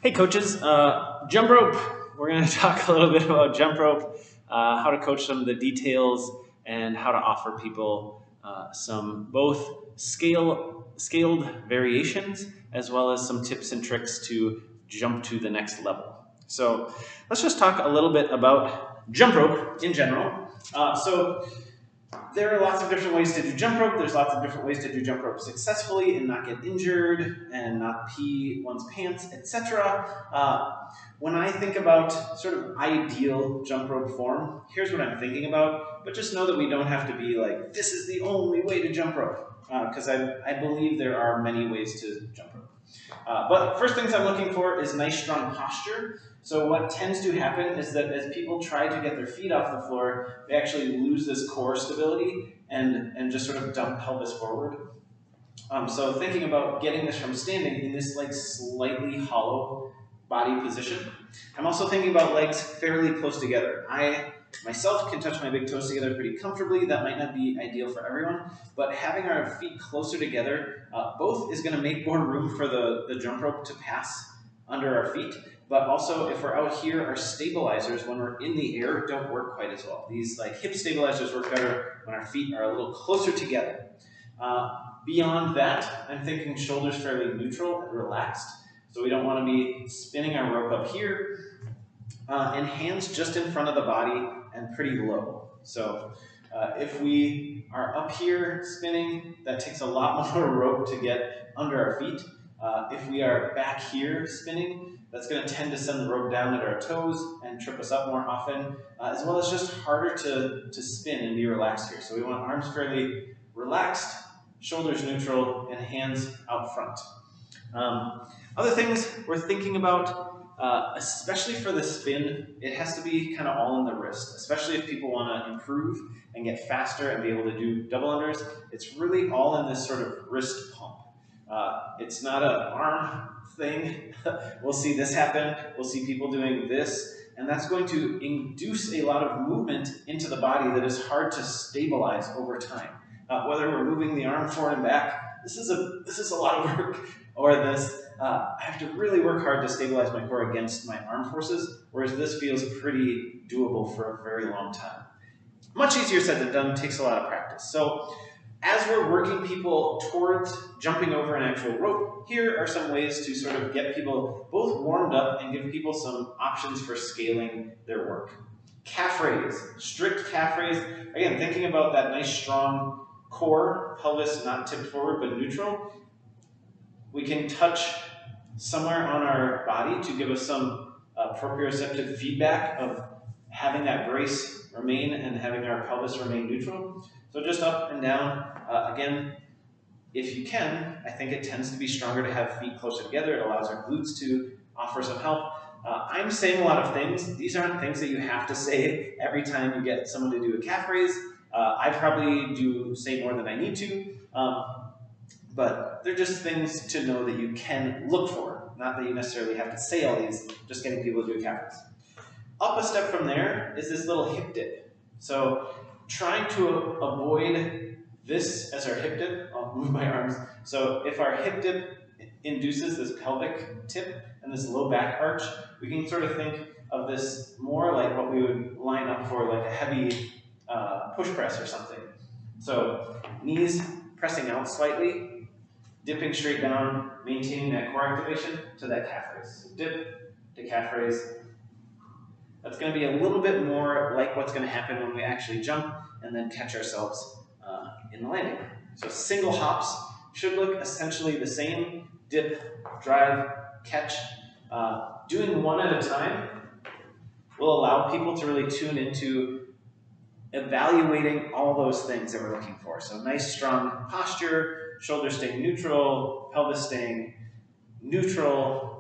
Hey coaches, jump rope. We're going to talk a little bit about jump rope, how to coach some of the details, and how to offer people some both scaled variations as well as some tips and tricks to jump to the next level. So let's just talk a little bit about jump rope in general. There are lots of different ways to do jump rope. There's lots of different ways to do jump rope successfully and not get injured and not pee one's pants, etc. When I think about sort of ideal jump rope form, here's what I'm thinking about. But just know that we don't have to be like, this is the only way to jump rope, because I believe there are many ways to jump rope. But first things I'm looking for is nice, strong posture. So what tends to happen is that as people try to get their feet off the floor, they actually lose this core stability and just sort of dump pelvis forward. So thinking about getting this from standing in this like slightly hollow body position. I'm also thinking about legs fairly close together. I myself can touch my big toes together pretty comfortably. That might not be ideal for everyone, but having our feet closer together, both is going to make more room for the jump rope to pass under our feet, but also if we're out here, our stabilizers when we're in the air don't work quite as well. These like hip stabilizers work better when our feet are a little closer together. Beyond that, I'm thinking shoulders fairly neutral and relaxed. So we don't want to be spinning our rope up here, and hands just in front of the body and pretty low. So if we are up here spinning, that takes a lot more rope to get under our feet. If we are back here spinning, that's going to tend to send the rope down at our toes and trip us up more often, as well as just harder to spin and be relaxed here. So we want arms fairly relaxed, shoulders neutral, and hands out front. Other things we're thinking about, especially for the spin, it has to be kind of all in the wrist, especially if people want to improve and get faster and be able to do double unders. It's really all in this sort of wrist pump. It's not an arm thing. We'll see this happen. We'll see people doing this, and that's going to induce a lot of movement into the body that is hard to stabilize over time. Whether we're moving the arm forward and back, this is a lot of work, or this, I have to really work hard to stabilize my core against my arm forces, whereas this feels pretty doable for a very long time. Much easier said than done, takes a lot of practice. So as we're working people towards jumping over an actual rope, here are some ways to sort of get people both warmed up and give people some options for scaling their work. Calf raise, strict calf raise. Again, thinking about that nice strong core, pelvis not tipped forward but neutral. We can touch somewhere on our body to give us some proprioceptive feedback of having that brace remain and having our pelvis remain neutral. So just up and down. Again, if you can, I think it tends to be stronger to have feet closer together. It allows our glutes to offer some help. I'm saying a lot of things. These aren't things that you have to say every time you get someone to do a calf raise. I probably do say more than I need to. But they're just things to know that you can look for, not that you necessarily have to say all these, just getting people to do calf raise. Up a step from there is this little hip dip. So trying to avoid this as our hip dip, I'll move my arms. So if our hip dip induces this pelvic tip and this low back arch, we can sort of think of this more like what we would line up for like a heavy push press or something. So knees pressing out slightly, dipping straight down, maintaining that core activation to that calf raise. So dip to calf raise. That's going to be a little bit more like what's going to happen when we actually jump and then catch ourselves in the landing. So single hops should look essentially the same. Dip, drive, catch. Doing one at a time will allow people to really tune into evaluating all those things that we're looking for. So nice, strong posture, shoulders staying neutral, pelvis staying neutral,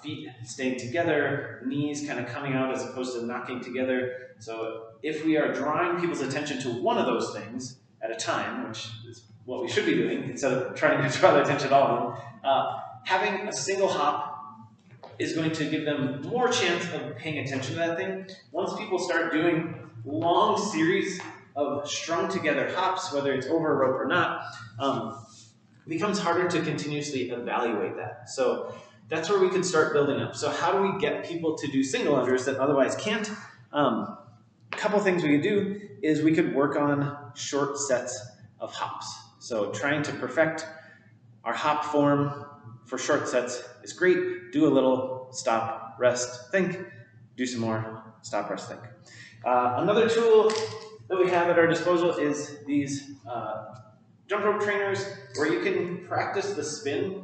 feet staying together, knees kind of coming out as opposed to knocking together. So if we are drawing people's attention to one of those things at a time, which is what we should be doing instead of trying to draw their attention to all of them, having a single hop is going to give them more chance of paying attention to that thing. Once people start doing long series of strung together hops, whether it's over a rope or not, it becomes harder to continuously evaluate that. So that's where we could start building up. So how do we get people to do single unders that otherwise can't? A couple things we could do is we could work on short sets of hops. So trying to perfect our hop form for short sets is great. Do a little, stop, rest, think. Do some more, stop, rest, think. Another tool that we have at our disposal is these jump rope trainers where you can practice the spin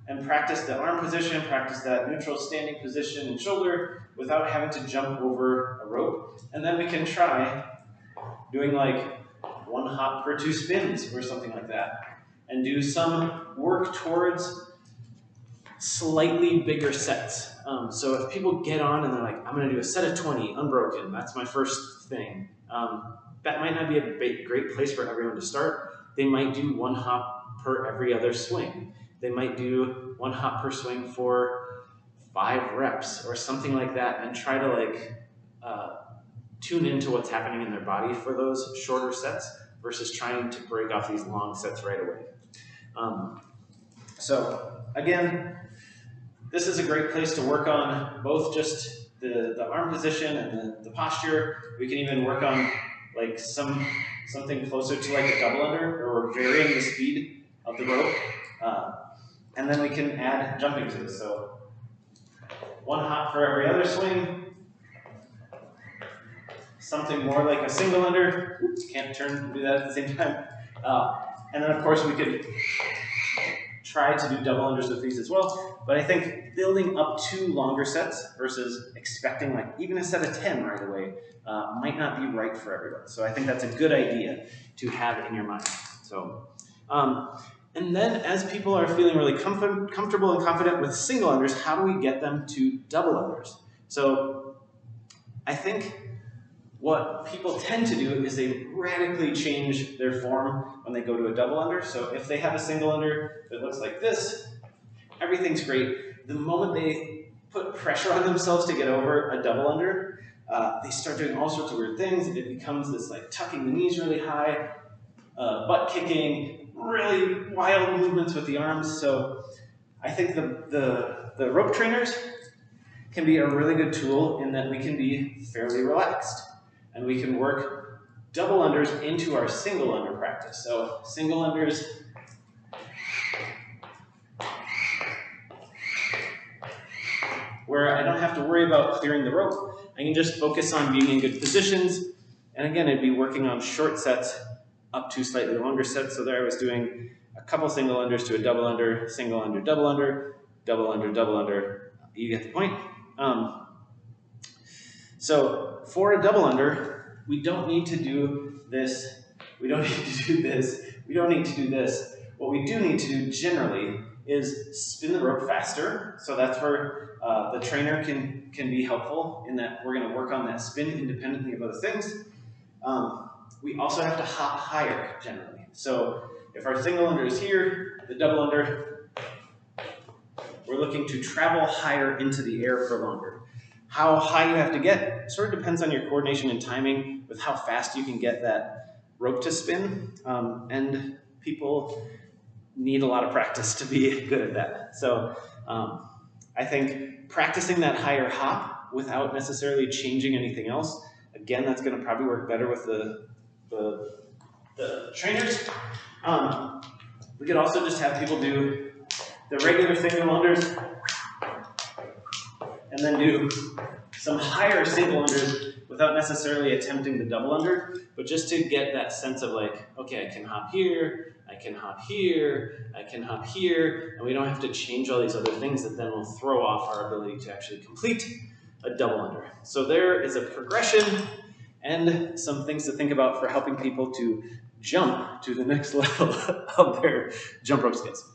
and practice the arm position, practice that neutral standing position and shoulder without having to jump over a rope. And then we can try doing like 1 hop per 2 spins or something like that. And do some work towards slightly bigger sets. So if people get on and they're like, I'm gonna do a set of 20 unbroken, that's my first thing. That might not be a great place for everyone to start. They might do 1 hop per every other swing. They might do 1 hop per swing for 5 reps or something like that and try to like tune into what's happening in their body for those shorter sets versus trying to break off these long sets right away. So again, this is a great place to work on both just the arm position and the posture. We can even work on like something closer to like a double under, or we're varying the speed of the rope. And then we can add jumping to this. So 1 hop for every other swing. Something more like a single under. Oops, can't turn and do that at the same time. And then of course we could try to do double unders with these as well. But I think building up 2 longer sets versus expecting like even a set of 10 right away might not be right for everyone. So I think that's a good idea to have in your mind. So, and then as people are feeling really comfortable and confident with single unders, how do we get them to double unders? So I think what people tend to do is they radically change their form when they go to a double under. So if they have a single under that looks like this, everything's great. The moment they put pressure on themselves to get over a double under, they start doing all sorts of weird things. It becomes this like tucking the knees really high, butt kicking, really wild movements with the arms. So I think the rope trainers can be a really good tool in that we can be fairly relaxed. And we can work double unders into our single under practice. So single unders, where I don't have to worry about clearing the rope. I can just focus on being in good positions. And again, I'd be working on short sets up to slightly longer sets. So there I was doing a couple single unders to a double under, single under, double under, double under, double under. You get the point. So for a double under, we don't need to do this. We don't need to do this. We don't need to do this. What we do need to do generally is spin the rope faster. So that's where the trainer can be helpful in that we're going to work on that spin independently of other things. We also have to hop higher generally. So if our single under is here, the double under, we're looking to travel higher into the air for longer. How high you have to get sort of depends on your coordination and timing with how fast you can get that rope to spin. And people need a lot of practice to be good at that. So I think practicing that higher hop without necessarily changing anything else, again, that's going to probably work better with the trainers. We could also just have people do the regular single unders and then do some higher single unders without necessarily attempting the double under, but just to get that sense of like, okay, I can hop here, I can hop here, I can hop here, and we don't have to change all these other things that then will throw off our ability to actually complete a double under. So there is a progression and some things to think about for helping people to jump to the next level of their jump rope skills.